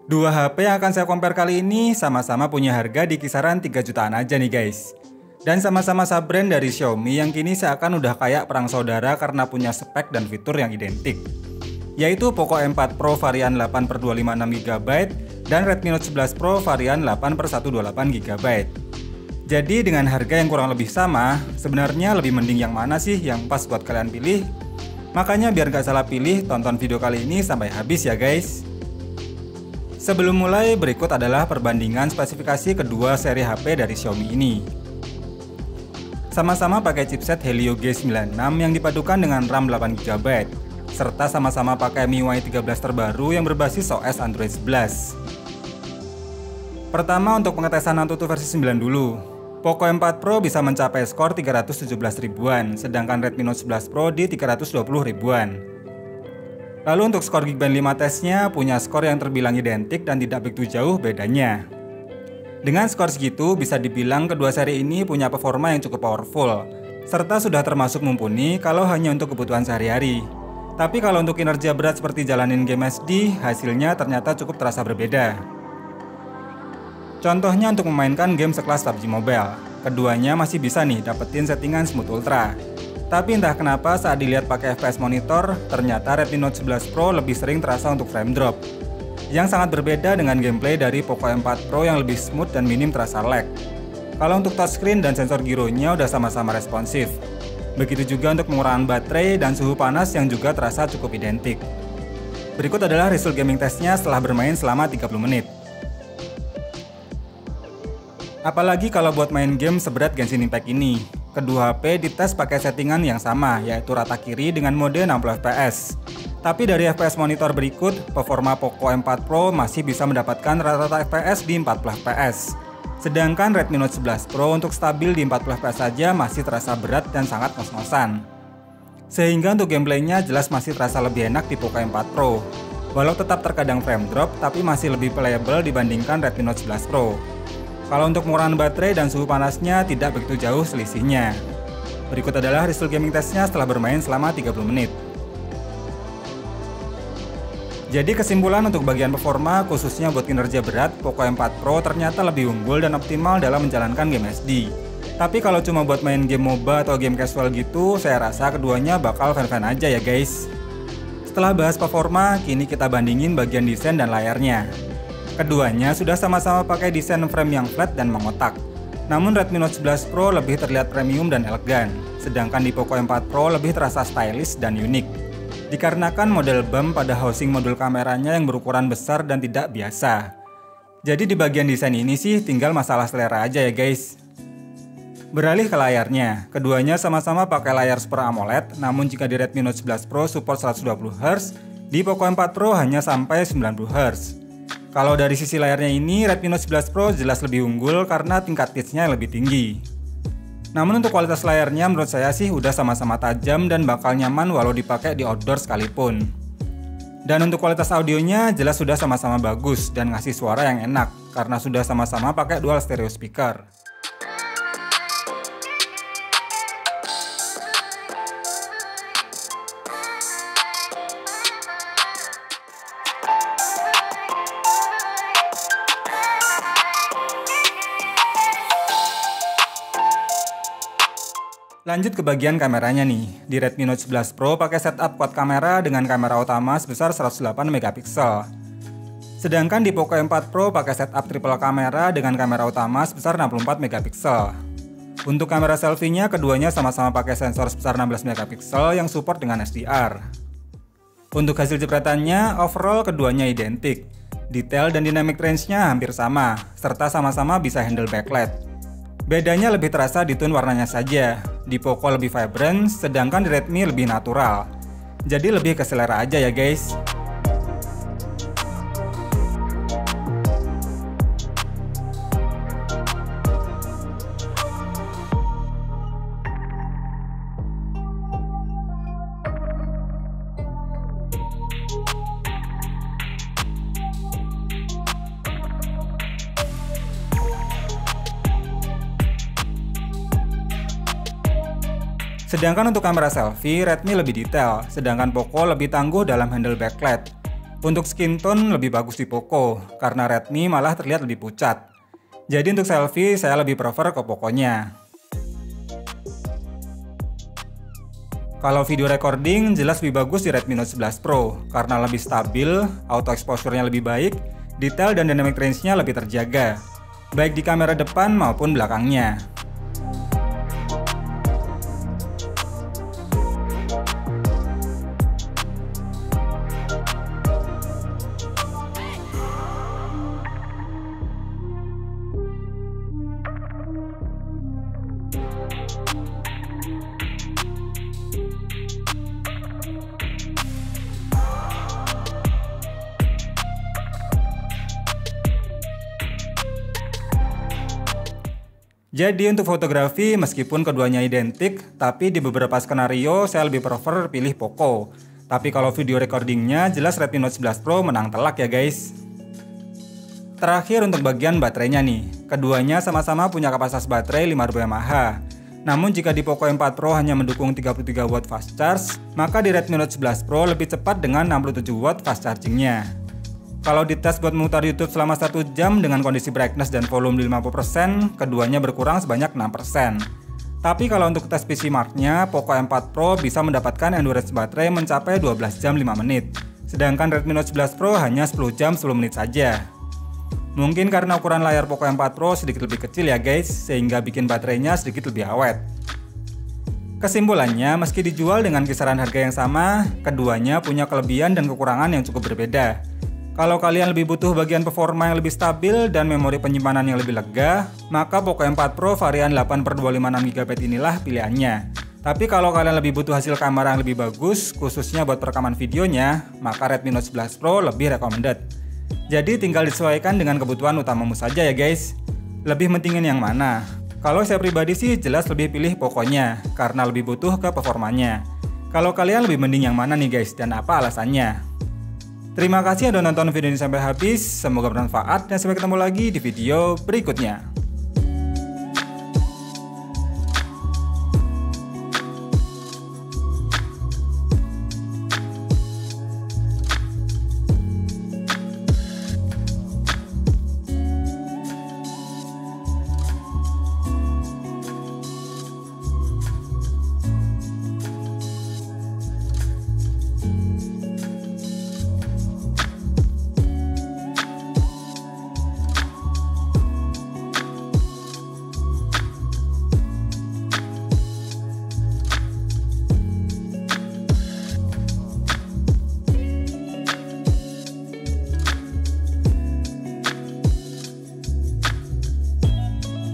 Dua HP yang akan saya compare kali ini sama-sama punya harga di kisaran 3 jutaan aja nih guys. Dan sama-sama sub-brand dari Xiaomi yang kini seakan udah kayak perang saudara karena punya spek dan fitur yang identik. Yaitu Poco M4 Pro varian 8/256GB dan Redmi Note 11 Pro varian 8/128GB. Jadi dengan harga yang kurang lebih sama, sebenarnya lebih mending yang mana sih yang pas buat kalian pilih? Makanya biar gak salah pilih, tonton video kali ini sampai habis ya guys. Sebelum mulai, berikut adalah perbandingan spesifikasi kedua seri HP dari Xiaomi ini. Sama-sama pakai chipset Helio G96 yang dipadukan dengan RAM 8GB, serta sama-sama pakai MIUI 13 terbaru yang berbasis OS Android 11. Pertama, untuk pengetesan AnTuTu versi 9 dulu. Poco M4 Pro bisa mencapai skor 317 ribuan, sedangkan Redmi Note 11 Pro di 320 ribuan. Lalu untuk skor Geekbench 5 tesnya punya skor yang terbilang identik dan tidak begitu jauh bedanya. Dengan skor segitu bisa dibilang kedua seri ini punya performa yang cukup powerful, serta sudah termasuk mumpuni kalau hanya untuk kebutuhan sehari-hari. Tapi kalau untuk kinerja berat seperti jalanin game SD, hasilnya ternyata cukup terasa berbeda. Contohnya untuk memainkan game sekelas PUBG Mobile, keduanya masih bisa nih dapetin settingan Smooth Ultra. Tapi entah kenapa saat dilihat pakai FPS monitor, ternyata Redmi Note 11 Pro lebih sering terasa untuk frame drop. Yang sangat berbeda dengan gameplay dari Poco M4 Pro yang lebih smooth dan minim terasa lag. Kalau untuk touchscreen dan sensor gyronya udah sama-sama responsif. Begitu juga untuk pengurangan baterai dan suhu panas yang juga terasa cukup identik. Berikut adalah result gaming testnya setelah bermain selama 30 menit. Apalagi kalau buat main game seberat Genshin Impact ini. Kedua HP dites pakai settingan yang sama, yaitu rata kiri dengan mode 60 fps. Tapi dari FPS monitor berikut, performa Poco M4 Pro masih bisa mendapatkan rata-rata FPS di 40 fps. Sedangkan Redmi Note 11 Pro untuk stabil di 40 fps saja masih terasa berat dan sangat ngos-ngosan. Sehingga untuk gameplaynya jelas masih terasa lebih enak di Poco M4 Pro. Walau tetap terkadang frame drop, tapi masih lebih playable dibandingkan Redmi Note 11 Pro. Kalau untuk pengurangan baterai dan suhu panasnya tidak begitu jauh selisihnya. Berikut adalah result gaming testnya setelah bermain selama 30 menit. Jadi kesimpulan untuk bagian performa khususnya buat kinerja berat, Poco M4 Pro ternyata lebih unggul dan optimal dalam menjalankan game SD. Tapi kalau cuma buat main game MOBA atau game casual gitu, saya rasa keduanya bakal fan-fan aja ya guys. Setelah bahas performa, kini kita bandingin bagian desain dan layarnya. Keduanya sudah sama-sama pakai desain frame yang flat dan mengotak. Namun Redmi Note 11 Pro lebih terlihat premium dan elegan, sedangkan di Poco M4 Pro lebih terasa stylish dan unik. Dikarenakan model bump pada housing modul kameranya yang berukuran besar dan tidak biasa. Jadi di bagian desain ini sih tinggal masalah selera aja ya guys. Beralih ke layarnya, keduanya sama-sama pakai layar Super AMOLED, namun jika di Redmi Note 11 Pro support 120Hz, di Poco M4 Pro hanya sampai 90Hz. Kalau dari sisi layarnya ini, Redmi Note 11 Pro jelas lebih unggul karena tingkat nitsnya lebih tinggi. Namun untuk kualitas layarnya menurut saya sih udah sama-sama tajam dan bakal nyaman walau dipakai di outdoor sekalipun. Dan untuk kualitas audionya jelas sudah sama-sama bagus dan ngasih suara yang enak karena sudah sama-sama pakai dual stereo speaker. Lanjut ke bagian kameranya nih. Di Redmi Note 11 Pro pakai setup quad kamera dengan kamera utama sebesar 108 MP. Sedangkan di Poco M4 Pro pakai setup triple kamera dengan kamera utama sebesar 64 MP. Untuk kamera selfie-nya keduanya sama-sama pakai sensor sebesar 16 MP yang support dengan SDR. Untuk hasil jepretannya, overall keduanya identik. Detail dan dynamic range-nya hampir sama, serta sama-sama bisa handle backlight. Bedanya lebih terasa di tone warnanya saja. Di Poco lebih vibrant, sedangkan di Redmi lebih natural. Jadi lebih ke selera aja ya guys. Sedangkan untuk kamera selfie, Redmi lebih detail, sedangkan Poco lebih tangguh dalam handle backlight. Untuk skin tone lebih bagus di Poco, karena Redmi malah terlihat lebih pucat. Jadi untuk selfie saya lebih prefer ke Poconya. Kalau video recording jelas lebih bagus di Redmi Note 11 Pro, karena lebih stabil, auto exposure-nya lebih baik, detail dan dynamic range-nya lebih terjaga, baik di kamera depan maupun belakangnya. Jadi untuk fotografi meskipun keduanya identik, tapi di beberapa skenario saya lebih prefer pilih Poco. Tapi kalau video recordingnya jelas Redmi Note 11 Pro menang telak ya guys. Terakhir untuk bagian baterainya nih, keduanya sama-sama punya kapasitas baterai 5000 mAh. Namun jika di Poco M4 Pro hanya mendukung 33 watt fast charge, maka di Redmi Note 11 Pro lebih cepat dengan 67 watt fast chargingnya. Kalau dites buat memutar YouTube selama 1 jam dengan kondisi brightness dan volume di 50%, keduanya berkurang sebanyak 6%. Tapi kalau untuk tes PC Mark-nya, Poco M4 Pro bisa mendapatkan endurance baterai mencapai 12 jam 5 menit. Sedangkan Redmi Note 11 Pro hanya 10 jam 10 menit saja. Mungkin karena ukuran layar Poco M4 Pro sedikit lebih kecil ya guys, sehingga bikin baterainya sedikit lebih awet. Kesimpulannya, meski dijual dengan kisaran harga yang sama, keduanya punya kelebihan dan kekurangan yang cukup berbeda. Kalau kalian lebih butuh bagian performa yang lebih stabil dan memori penyimpanan yang lebih lega, maka Poco M4 Pro varian 8/256GB inilah pilihannya. Tapi kalau kalian lebih butuh hasil kamera yang lebih bagus, khususnya buat perekaman videonya, maka Redmi Note 11 Pro lebih recommended. Jadi tinggal disesuaikan dengan kebutuhan utamamu saja ya guys. Lebih mentingin yang mana? Kalau saya pribadi sih jelas lebih pilih Poconya, karena lebih butuh ke performanya. Kalau kalian lebih mending yang mana nih guys, dan apa alasannya? Terima kasih sudah nonton video ini sampai habis, semoga bermanfaat dan sampai ketemu lagi di video berikutnya.